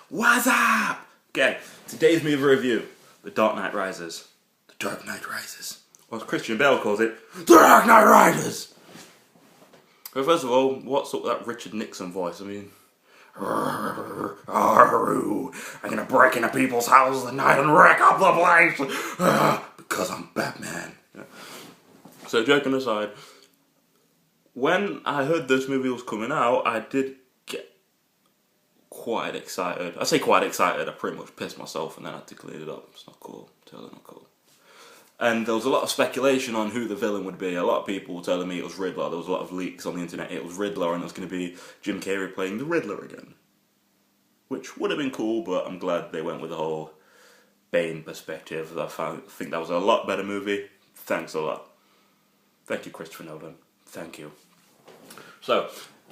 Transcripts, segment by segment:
What's up? Okay, today's movie review, The Dark Knight Rises. The Dark Knight Rises. Or as Christian Bale calls it, The Dark Knight Rises! But first of all, what's up with that Richard Nixon voice? I mean, I'm gonna break into people's houses tonight and wreck up the place! Because I'm Batman. Yeah. So joking aside, when I heard this movie was coming out, I did get quite excited. I say quite excited, I pretty much pissed myself and then I had to clean it up. It's not cool, totally not cool. And there was a lot of speculation on who the villain would be. A lot of people were telling me it was Riddler. There was a lot of leaks on the internet. It was Riddler and it was going to be Jim Carrey playing the Riddler again. Which would have been cool, but I'm glad they went with the whole Bane perspective. I think that was a lot better movie. Thanks a lot. Thank you, Christopher Nolan. Thank you. So,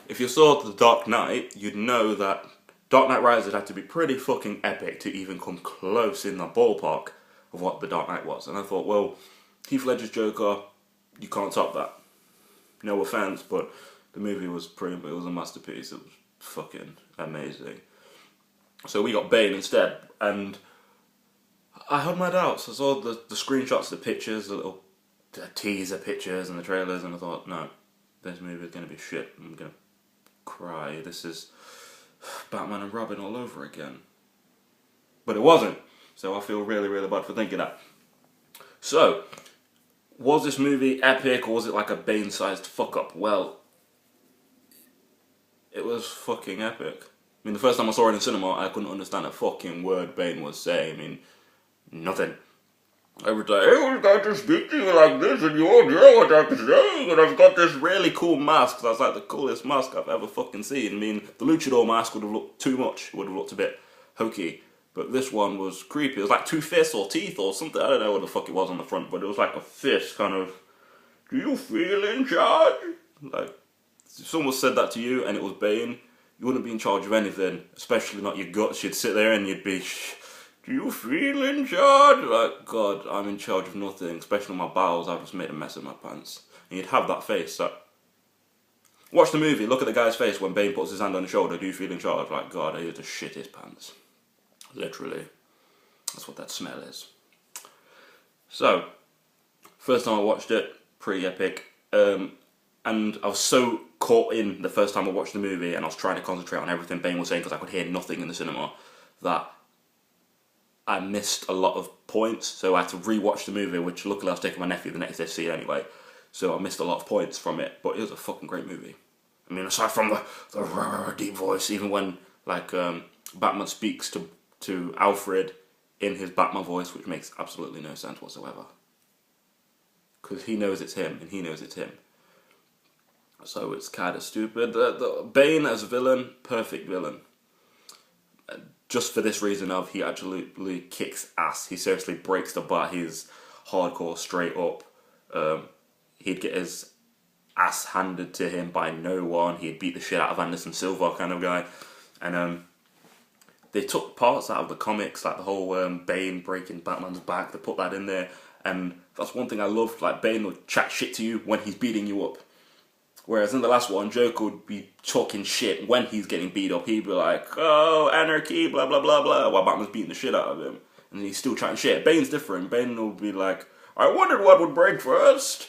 if you saw The Dark Knight, you'd know that Dark Knight Rises had to be pretty fucking epic to even come close in the ballpark of what The Dark Knight was. And I thought, well, Heath Ledger's Joker, you can't top that. No offense, but the movie was it was a masterpiece. It was fucking amazing. So we got Bane instead, and I had my doubts. I saw the screenshots, the pictures, the teaser pictures and the trailers, and I thought, no, this movie is going to be shit. I'm going to cry. This is Batman and Robin all over again. But it wasn't. So I feel really, really bad for thinking that. So, was this movie epic or was it like a Bane-sized fuck-up? Well, it was fucking epic. I mean, the first time I saw it in the cinema, I couldn't understand a fucking word Bane was saying. I mean, nothing. Every day, hey, I've got to speak to you like this and you won't know what I'm saying, and I've got this really cool mask. That's like the coolest mask I've ever fucking seen. I mean, the Luchador mask would have looked too much. It would have looked a bit hokey. But this one was creepy. It was like two fists or teeth or something. I don't know what the fuck it was on the front, but it was like a fist kind of, do you feel in charge? Like, if someone said that to you and it was Bane, you wouldn't be in charge of anything, especially not your guts. You'd sit there and you'd be, do you feel in charge? Like, God, I'm in charge of nothing, especially my bowels. I've just made a mess of my pants. And you'd have that face. So, watch the movie, look at the guy's face when Bane puts his hand on his shoulder. Do you feel in charge? Like, God, I used to shit his pants. Literally. That's what that smell is. So, first time I watched it, pretty epic. And I was so caught in the first time I watched the movie and I was trying to concentrate on everything Bane was saying because I could hear nothing in the cinema that I missed a lot of points. So I had to re-watch the movie, which luckily I was taking my nephew the next day to see it anyway. So I missed a lot of points from it, but it was a fucking great movie. I mean, aside from the deep voice, even when like Batman speaks to Alfred in his Batman voice, which makes absolutely no sense whatsoever. Because he knows it's him, and he knows it's him. So it's kind of stupid. The Bane as a villain, perfect villain. Just for this reason of he absolutely kicks ass. He seriously breaks the butt. He's hardcore, straight up. He'd get his ass handed to him by no one. He'd beat the shit out of Anderson Silva kind of guy. And they took parts out of the comics, like the whole Bane breaking Batman's back. They put that in there. And that's one thing I loved. Like, Bane would chat shit to you when he's beating you up. Whereas in the last one, Joker would be talking shit when he's getting beat up. He'd be like, oh, anarchy, blah, blah, blah, blah, while Batman's beating the shit out of him. And he's still chatting shit. Bane's different. Bane will be like, I wondered what would break first.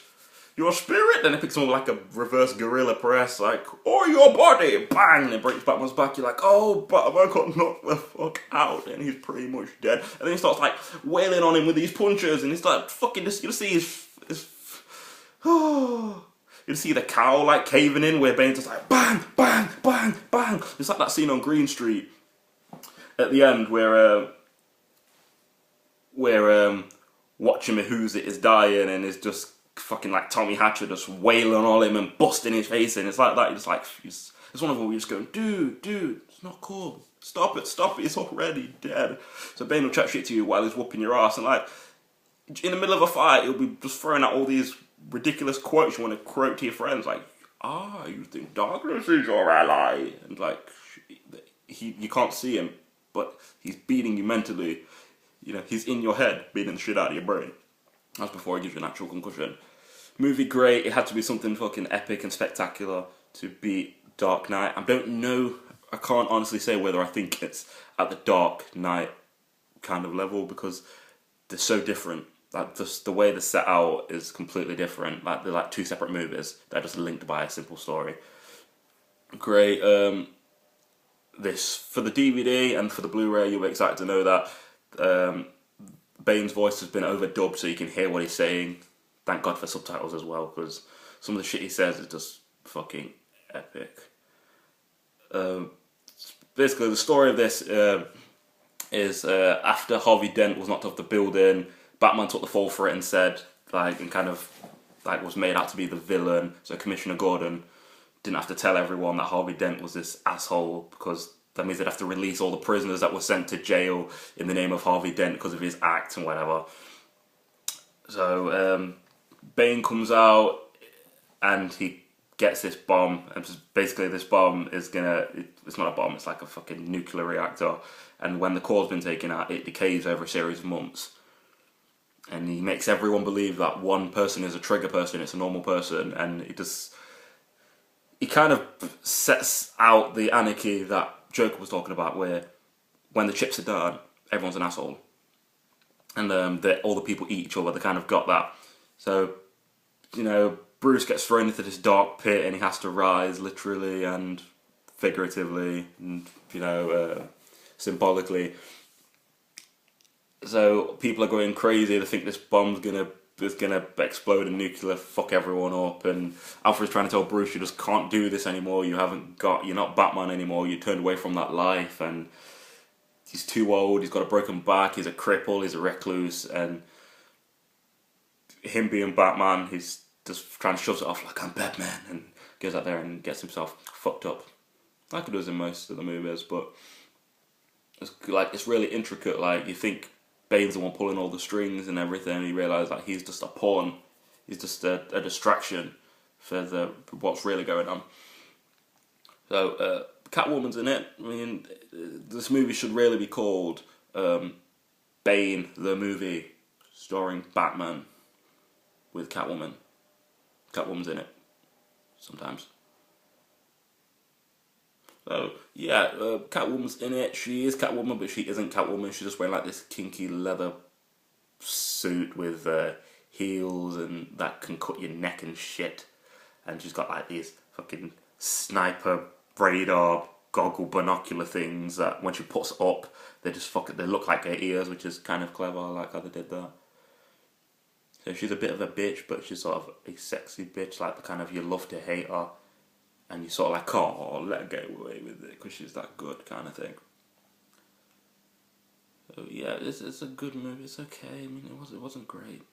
Your spirit? Then it picks him up like a reverse gorilla press, like, or your body! Bang! And it breaks Batman's back. You're like, oh, Batman got knocked the fuck out. And he's pretty much dead. And then he starts like wailing on him with these punches. And it's like, fucking, you'll see his oh. You'll see the cowl like caving in where Bane's just like bang, bang, bang, bang. It's like that scene on Green Street at the end where Watcher Who's It is dying and is just fucking like Tommy Hatcher just wailing on him and busting his face in. It's like that. You're just like, it's one of them where you're just going, dude, it's not cool. Stop it, it's already dead. So Bane will chat shit to you while he's whooping your ass and like, in the middle of a fight, he'll be just throwing out all these ridiculous quotes you want to quote to your friends, like, you think darkness is your ally, and like, you can't see him, but he's beating you mentally, you know, he's in your head, beating the shit out of your brain. That's before he gives you an actual concussion. Movie great, it had to be something fucking epic and spectacular to beat Dark Knight. I don't know I can't honestly say whether I think it's at the Dark Knight kind of level because they're so different. Like just the way they're set out is completely different. Like they're like two separate movies that are just linked by a simple story. Great. This for the DVD and for the Blu-ray, you'll be excited to know that Bane's voice has been overdubbed so you can hear what he's saying. Thank God for subtitles as well, because some of the shit he says is just fucking epic. Basically, the story of this is after Harvey Dent was knocked off the building, Batman took the fall for it and said, like, and kind of like was made out to be the villain. So Commissioner Gordon didn't have to tell everyone that Harvey Dent was this asshole because that means they'd have to release all the prisoners that were sent to jail in the name of Harvey Dent because of his act and whatever. So Bane comes out and he gets this bomb, and basically this bomb is it's not a bomb, it's like a fucking nuclear reactor, and when the core's been taken out, it decays over a series of months. And he makes everyone believe that one person is a trigger person, it's a normal person, and he kind of sets out the anarchy that Joker was talking about, where when the chips are down, everyone's an asshole. And all the people eat each other, they kind of got that. So, you know, Bruce gets thrown into this dark pit and he has to rise literally and figuratively and, you know, symbolically. So people are going crazy, they think this bomb's is gonna explode and nuclear fuck everyone up, and Alfred's trying to tell Bruce you just can't do this anymore, you're not Batman anymore, you turned away from that life, and he's too old, he's got a broken back, he's a cripple, he's a recluse, and him being Batman, he's just trying to shove it off like I'm Batman, and goes out there and gets himself fucked up. Like it does in most of the movies, but it's really intricate. Like, you think Bane's the one pulling all the strings and everything, and you realise like he's just a pawn, he's just a distraction for what's really going on. So Catwoman's in it. I mean, this movie should really be called Bane the Movie, starring Batman with Catwoman. Catwoman's in it sometimes. So yeah, Catwoman's in it. She is Catwoman, but she isn't Catwoman. She's just wearing like this kinky leather suit with heels and that can cut your neck and shit. And she's got like these fucking sniper radar goggle binocular things that when she puts up, they look like her ears, which is kind of clever. I like how they did that. So she's a bit of a bitch, but she's sort of a sexy bitch, like the kind of you love to hate her, and you sort of like, oh, let her get away with it because she's that good kind of thing. So yeah, it's a good movie. It's okay. I mean, it wasn't great.